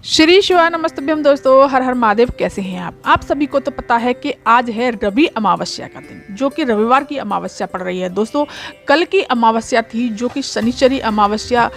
श्री शिवाय नमस्तभ्यम दोस्तों, हर हर महादेव। कैसे हैं आप सभी को तो पता है कि आज है रवि अमावस्या का दिन, जो कि रविवार की अमावस्या पड़ रही है। दोस्तों, कल की अमावस्या थी जो कि शनिचरी अमावस्या।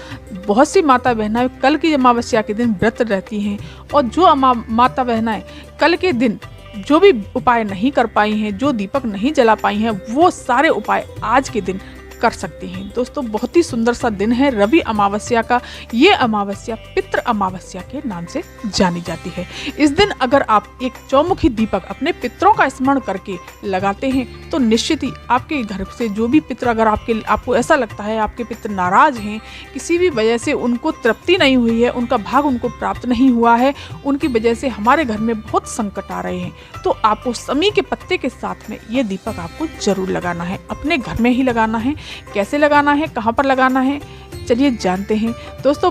बहुत सी माता बहनाएं कल की अमावस्या के दिन व्रत रहती हैं, और जो माता बहनाएं कल के दिन जो भी उपाय नहीं कर पाई हैं, जो दीपक नहीं जला पाई हैं, वो सारे उपाय आज के दिन कर सकती हैं। दोस्तों, बहुत ही सुंदर सा दिन है रवि अमावस्या का। ये अमावस्या पितृ अमावस्या के नाम से जानी जाती है। इस दिन अगर आप एक चौमुखी दीपक अपने पितरों का स्मरण करके लगाते हैं तो निश्चित ही आपके घर से जो भी पितर, अगर आपको ऐसा लगता है आपके पितर नाराज हैं, किसी भी वजह से उनको तृप्ति नहीं हुई है, उनका भाग उनको प्राप्त नहीं हुआ है, उनकी वजह से हमारे घर में बहुत संकट आ रहे हैं, तो आपको समी के पत्ते के साथ में ये दीपक आपको जरूर लगाना है। अपने घर में ही लगाना है। कैसे लगाना है, कहाँ पर लगाना है, चलिए जानते हैं। दोस्तों,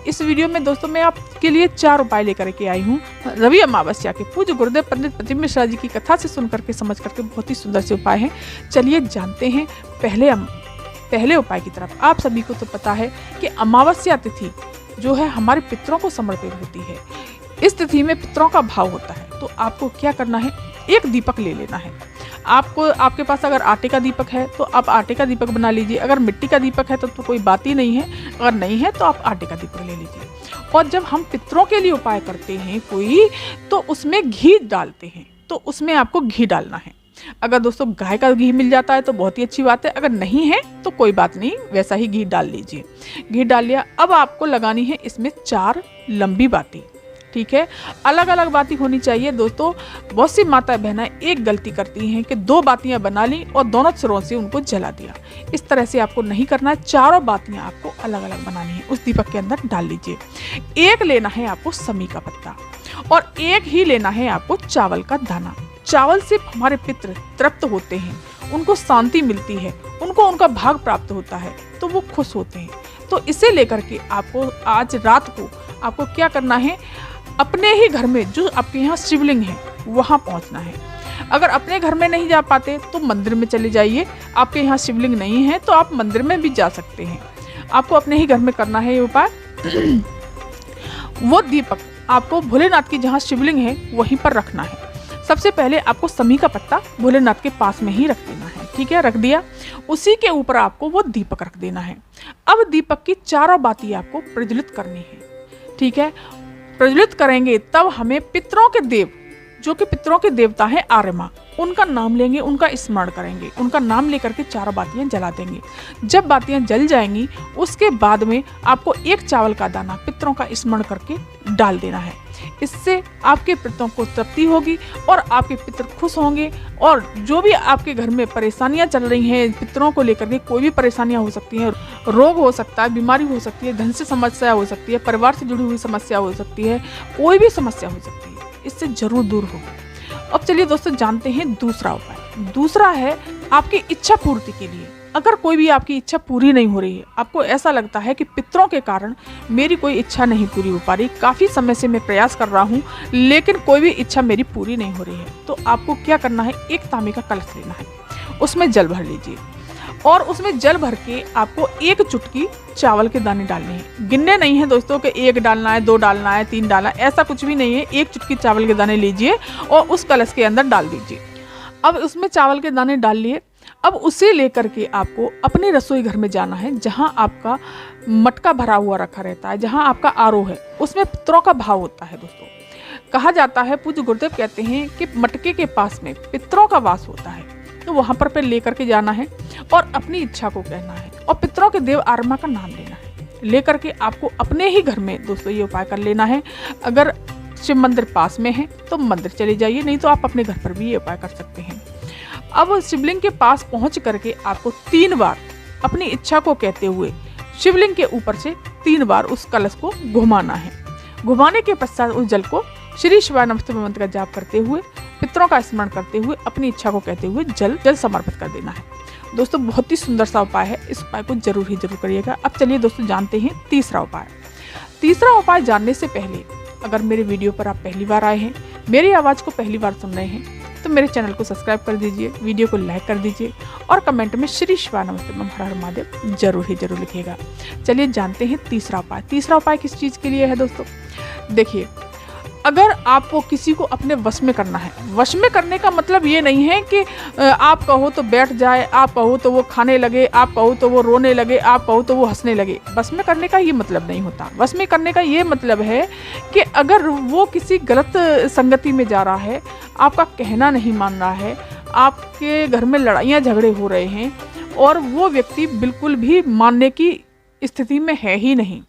इस वीडियो में दोस्तों मैं आपके लिए 4 उपाय लेकर के आई हूँ रवि अमावस्या के। पूज्य गुरुदेव पंडित प्रदीप मिश्रा जी की कथा से सुन करके समझ करके बहुत ही सुंदर से उपाय हैं। चलिए जानते हैं पहले उपाय की तरफ। आप सभी को तो पता है कि अमावस्या तिथि जो है हमारे पितरों को समर्पित होती है। इस तिथि में पितरों का भाव होता है, तो आपको क्या करना है, एक दीपक ले लेना है। आपके पास अगर आटे का दीपक है तो आप आटे का दीपक बना लीजिए। अगर मिट्टी का दीपक है तो कोई बात ही नहीं है, अगर नहीं है तो आप आटे का दीपक ले लीजिए। और जब हम पितरों के लिए उपाय करते हैं कोई, तो उसमें घी डालते हैं, तो उसमें आपको घी डालना है। अगर दोस्तों गाय का घी मिल जाता है तो बहुत ही अच्छी बात है, अगर नहीं है तो कोई बात नहीं, वैसा ही घी डाल लीजिए। घी डाल लिया। अब आपको लगानी है इसमें 4 लंबी बाती। ठीक है, अलग अलग बाती होनी चाहिए। दोस्तों, बहुत सी माता बहनें एक गलती करती हैं कि 2 बातियां बना ली और दोनों सिरों से उनको जला दिया। इस तरह से आपको नहीं करना है। 4 बातियां आपको अलग अलग बनानी है, उस दीपक के अंदर डाल लीजिए। एक लेना है आपको समी का पत्ता, और एक ही लेना है आपको चावल का दाना। चावल से हमारे पितृ तृप्त होते हैं, उनको शांति मिलती है, उनको उनका भाग प्राप्त होता है, तो वो खुश होते हैं। तो इसे लेकर के आपको आज रात को आपको क्या करना है, अपने ही घर में जो आपके यहाँ शिवलिंग है वहाँ पहुँचना है। अगर अपने घर में नहीं जा पाते तो मंदिर में चले जाइए। आपके यहाँ शिवलिंग नहीं है तो आप मंदिर में भी जा सकते हैं। आपको अपने ही घर में करना है ये उपाय। वो दीपक आपको भोलेनाथ की जहाँ शिवलिंग है वहीं पर रखना है। सबसे पहले आपको समी का पत्ता भोलेनाथ के पास में ही रख देना है। ठीक है, रख दिया। उसी के ऊपर आपको वो दीपक रख देना है। अब दीपक की 4 बाती आपको प्रज्वलित करनी है। ठीक है, प्रज्वलित करेंगे तब हमें पितरों के देव, जो कि पितरों के देवता हैं आर्यमा, उनका नाम लेंगे, उनका स्मरण करेंगे, उनका नाम लेकर के 4 बातियां जला देंगे। जब बातियां जल जाएंगी उसके बाद में आपको एक चावल का दाना पितरों का स्मरण करके डाल देना है। इससे आपके पितरों को तृप्ति होगी और आपके पितर खुश होंगे। और जो भी आपके घर में परेशानियां चल रही हैं पितरों को लेकर के, कोई भी परेशानियां हो सकती हैं, रोग हो सकता है, बीमारी हो सकती है, धन से समस्या हो सकती है, परिवार से जुड़ी हुई समस्या हो सकती है, कोई भी समस्या हो सकती है, इससे जरूर दूर होगी। अब चलिए दोस्तों जानते हैं दूसरा उपाय। दूसरा है आपकी इच्छा पूर्ति के लिए। अगर कोई भी आपकी इच्छा पूरी नहीं हो रही है, आपको ऐसा लगता है कि पितरों के कारण मेरी कोई इच्छा नहीं पूरी हो पा रही, काफ़ी समय से मैं प्रयास कर रहा हूँ लेकिन कोई भी इच्छा मेरी पूरी नहीं हो रही है, तो आपको क्या करना है, एक तांबे का कलश लेना है, उसमें जल भर लीजिए। और उसमें जल भर के आपको 1 चुटकी चावल के दाने डालने हैं। गिनने नहीं है दोस्तों कि 1 डालना है, 2 डालना है, 3 डालना है, ऐसा कुछ भी नहीं है। 1 चुटकी चावल के दाने लीजिए और उस कलश के अंदर डाल दीजिए। अब उसमें चावल के दाने डाल लिए। अब उसे लेकर के आपको अपने रसोई घर में जाना है, जहां आपका मटका भरा हुआ रखा रहता है, जहां आपका आरो है, उसमें पितरों का भाव होता है। दोस्तों, कहा जाता है, पूज्य गुरुदेव कहते हैं कि मटके के पास में पितरों का वास होता है, तो वहां पर लेकर के जाना है और अपनी इच्छा को कहना है और पितरों के देव आर्यमा का नाम लेना है। लेकर के आपको अपने ही घर में दोस्तों ये उपाय कर लेना है। अगर शिव मंदिर पास में है तो मंदिर चले जाइए, नहीं तो आप अपने घर पर भी ये उपाय कर सकते हैं। अब शिवलिंग के पास पहुंच करके आपको 3 बार अपनी इच्छा को कहते हुए शिवलिंग के ऊपर से 3 बार उस कलश को घुमाना है। घुमाने के पश्चात उस जल को श्री शिवाय नमस्तुभ्यम मंत्र का जाप करते हुए, पितरों का स्मरण करते हुए, अपनी इच्छा को कहते हुए जल समर्पित कर देना है। दोस्तों, बहुत ही सुंदर सा उपाय है, इस उपाय को जरूर करिएगा। अब चलिए दोस्तों जानते हैं तीसरा उपाय। तीसरा उपाय जानने से पहले, अगर मेरे वीडियो पर आप पहली बार आए हैं, मेरी आवाज़ को पहली बार सुन रहे हैं, तो मेरे चैनल को सब्सक्राइब कर दीजिए, वीडियो को लाइक कर दीजिए और कमेंट में श्री शिवाय नमस्तुभ्यम हर हर महादेव जरूर लिखिएगा। चलिए जानते हैं तीसरा उपाय। तीसरा उपाय किस चीज़ के लिए है दोस्तों? देखिए, अगर आपको किसी को अपने वश में करना है, वश में करने का मतलब ये नहीं है कि आप कहो तो बैठ जाए, आप कहो तो वो खाने लगे, आप कहो तो वो रोने लगे, आप कहो तो वो हंसने लगे। वश में करने का ये मतलब नहीं होता। वश में करने का ये मतलब है कि अगर वो किसी गलत संगति में जा रहा है, आपका कहना नहीं मान रहा है, आपके घर में लड़ाइयाँ झगड़े हो रहे हैं और वो व्यक्ति बिल्कुल भी मानने की स्थिति में है ही नहीं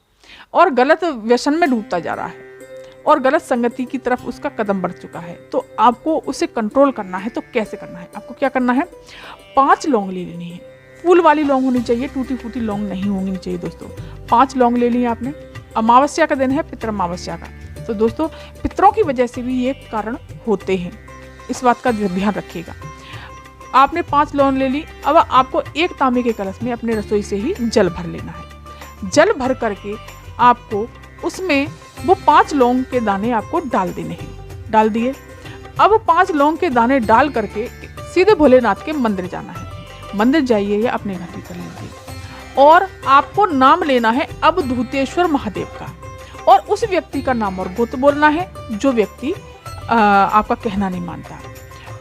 और गलत व्यसन में डूबता जा रहा है और गलत संगति की तरफ उसका कदम बढ़ चुका है, तो आपको उसे कंट्रोल करना है। तो कैसे करना है? आपको क्या करना है, 5 लौंग ले लेनी है। फूल वाली लौंग होनी चाहिए, टूटी फूटी लौंग नहीं होनी चाहिए दोस्तों। 5 लौंग ले ली आपने। अमावस्या का दिन है, पितृ अमावस्या का। तो दोस्तों, पितरों की वजह से भी ये कारण होते हैं, इस बात का ध्यान रखिएगा। आपने 5 लौंग ले ली। अब आपको एक तांबे के कलश में अपने रसोई से ही जल भर लेना है। जल भर करके आपको उसमें वो 5 लौंग के दाने आपको डाल देने हैं। डाल दिए। अब 5 लौंग के दाने डाल करके सीधे भोलेनाथ के मंदिर जाना है। मंदिर जाइए या अपने घर भी कर लीजिए और आपको नाम लेना है अवधूतेश्वर महादेव का और उस व्यक्ति का नाम और गोत्र बोलना है जो व्यक्ति आपका कहना नहीं मानता।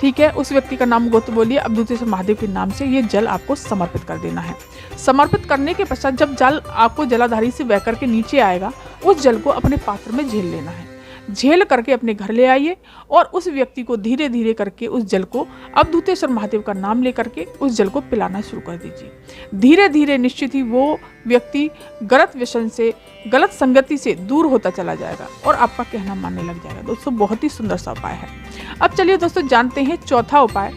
ठीक है, उस व्यक्ति का नाम गोत्र बोलिए। अवधूतेश्वर महादेव के नाम से ये जल आपको समर्पित कर देना है। समर्पित करने के पश्चात जब जल आपको जलाधारी से बह करके नीचे आएगा, उस जल को अपने पात्र में झेल लेना है। झेल करके अपने घर ले आइए और उस व्यक्ति को धीरे धीरे करके उस जल को अवधूतेश्वर महादेव का नाम लेकर के उस जल को पिलाना शुरू कर दीजिए। धीरे धीरे निश्चित ही वो व्यक्ति गलत व्यसन से, गलत संगति से दूर होता चला जाएगा और आपका कहना मानने लग जाएगा। दोस्तों, बहुत ही सुंदर सा उपाय है। अब चलिए दोस्तों, जानते हैं चौथा उपाय।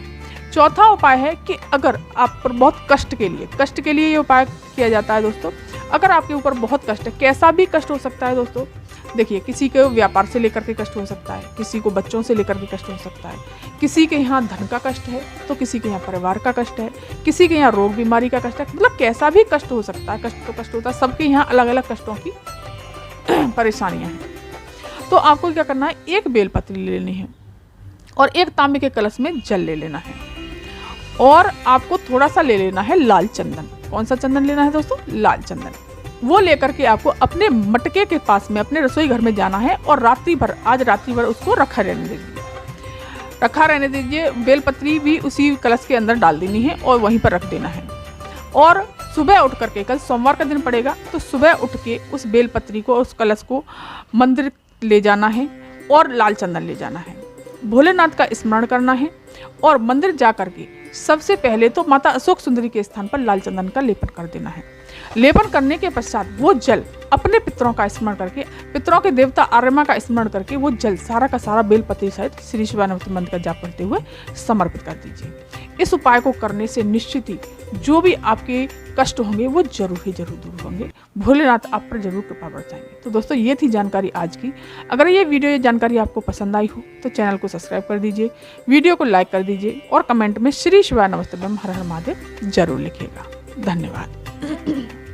चौथा उपाय है कि अगर आप पर बहुत कष्ट के लिए ये उपाय किया जाता है दोस्तों। अगर आपके ऊपर बहुत कष्ट है, कैसा भी कष्ट हो सकता है दोस्तों। देखिए, किसी के व्यापार से लेकर के कष्ट हो सकता है, किसी को बच्चों से लेकर के कष्ट हो सकता है, किसी के यहाँ धन का कष्ट है तो किसी के यहाँ परिवार का कष्ट है, किसी के यहाँ रोग बीमारी का कष्ट है। मतलब कैसा भी कष्ट हो सकता है। कष्ट तो कष्ट होता है, सबके यहाँ अलग अलग कष्टों की परेशानियाँ हैं। तो आपको क्या करना है, एक बेलपत्री ले लेनी है और एक तांबे के कलश में जल ले लेना है और आपको थोड़ा सा ले लेना है लाल चंदन। कौन सा चंदन लेना है दोस्तों? लाल चंदन। वो लेकर के आपको अपने मटके के पास में अपने रसोई घर में जाना है और आज रात्रि भर उसको रखा रहने दीजिए। बेलपत्री भी उसी कलश के अंदर डाल देनी है और वहीं पर रख देना है। और सुबह उठ करके, कल सोमवार का दिन पड़ेगा, तो सुबह उठ के उस बेलपत्री को, उस कलश को मंदिर ले जाना है और लाल चंदन ले जाना है। भोलेनाथ का स्मरण करना है और मंदिर जा करके सबसे पहले तो माता अशोक सुंदरी के स्थान पर लाल चंदन का लेपन कर देना है। लेपन करने के पश्चात वो जल अपने पितरों का स्मरण करके, पितरों के देवता आर्यमा का स्मरण करके वो जल सारा का सारा बेलपत्री सहित श्री शिवानंद मंत्र का जाप करते हुए समर्पित कर दीजिए। इस उपाय को करने से निश्चित ही जो भी आपके कष्ट होंगे वो जरूर दूर होंगे। भोलेनाथ आप पर जरूर कृपा बरसाएंगे। तो दोस्तों, ये थी जानकारी आज की। अगर ये जानकारी आपको पसंद आई हो तो चैनल को सब्सक्राइब कर दीजिए, वीडियो को लाइक कर दीजिए और कमेंट में श्री शिवाय नमस्ते हर हर महादेव जरूर लिखिएगा। धन्यवाद।